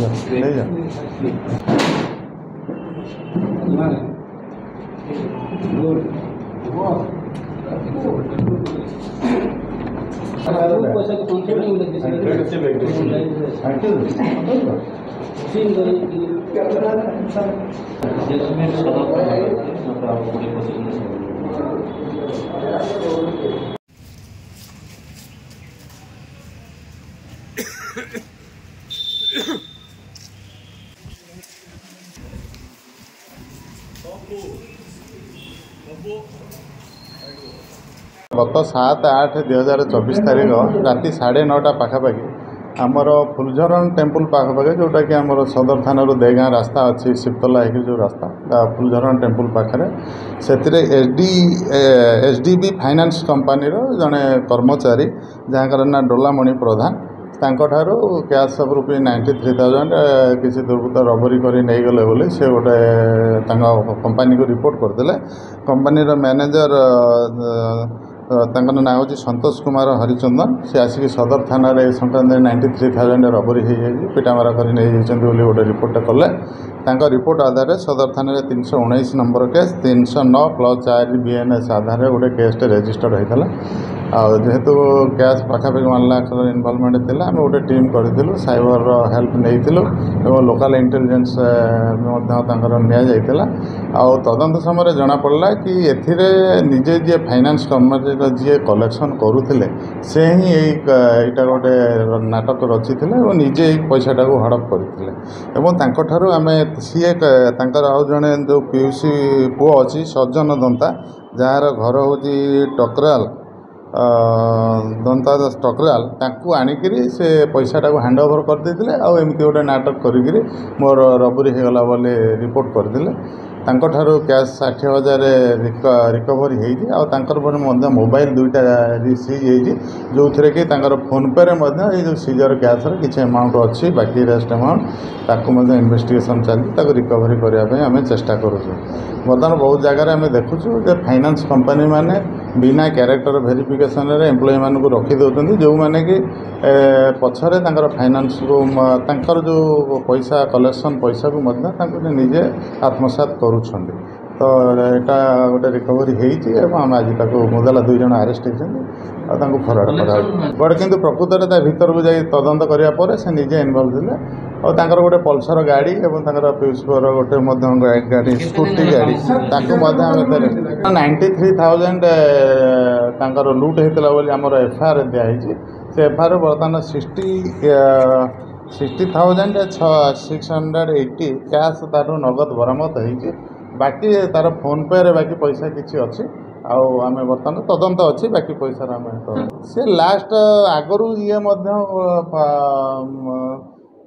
ले जा गत 7/8/2024 तारीख राति 9:30 पाखापाखि आमर फुलझरण टेम्पल पाखापाखि जोटा कि आमर सदर थाना देगाँ रास्ता अच्छी शिवतला है जो रास्ता फुलझरण टेम्पल पाखे से एचडीबी फाइनान्स कंपनी जड़े कर्मचारी जहाँ ना डोलामणि प्रधान तांठारू कैश ऑफ ₹93,000 किसी दुर्बृत्त रबरी कर नहीं गले बोली से गोटे कंपनी को रिपोर्ट करते कंपनी मैनेजर ना हूँ संतोष कुमार हरिचंदन से आसिक सदर थाना संक्रांत 93,000 रबरी हो पिटामारा कर गोटे रिपोर्ट कले रिपोर्ट आधार सदर थाना 319 नंबर केस 309+4 BNS आधार गोटे केस रेजिस्टर्ड होता जेहेतु कैश पाखापाखि 1 लाख इनवॉल्वमेंट थी आम गोटे टीम करूँ साइबर हेल्प नहीं लोकल इंटेलिजेंस निजाला तदंत समय जना पड़ा कि एथिरे निजे जी फाइनान्स कंपनी जी कलेक्शन करुले से ही यहीटा गोटे नाटक रची और निजे पैसाटा को हड़प करते आम सी आउ जड़े जो पीयूसी पुओ अच्छी सज्जन दंता जार घर हूँ टकराल दंता टकराल ताकू आणिकी से पैसाटा को हैंड ओवर करदे आमती गोटे नाटक करी मोर रबरी होगला बोली रिपोर्ट करदे तांठारू कैश 60,000 रिकवरी होती मोबाइल 2टा सीज होती जो थे कि फोन पे जो सीजर कैश किसी अमाउंट अच्छी बाकी रेस्ट अमाउंट ताकू इन्वेस्टिगेशन चलती रिकवरी करने आम चेष्टा करूँ बर्तमान बहुत जगह आम देखुचु फाइनान्स कंपनी माने बिना कैरेक्टर वेरिफिकेशन एम्प्लॉय मान को रखी दौरान जो मैंने कि पछरे फाइनान्स को जो पैसा कलेक्शन पैसा को निजे आत्मसात करुँच तो यहाँ गोटे रिकवरी होम आज मुदाला 2 जन आरेस्ट होती फरवर्ड करा बट कि प्रकृत में भीतर को जाए तदंत करापर से निजे इनवल्व थे और गोटे पल्सर गाड़ी और पीयूषपुर गोटे गाड़ी स्कूटी गाड़ी 93,000 लुट होता बोली आमर एफआईआर दिखाई से एफआईआर बर्तमान 60,680 कैश तार नगद बरामद हो बाकी तार फोन पे रे बाकी पैसा किसी अच्छी आम बर्तमान तदंत अच्छी बाकी पैसा से लास्ट आगु ये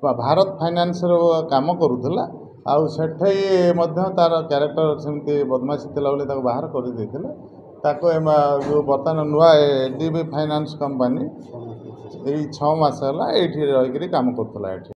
भारत फाइनान्स काम करूला तार कैरेक्टर सेमती बदमाशी थी बोली बाहर कर जो बर्तमान नुआ एचडीबी फाइनान्स कंपनी 6 मास है ये रही काम करूला।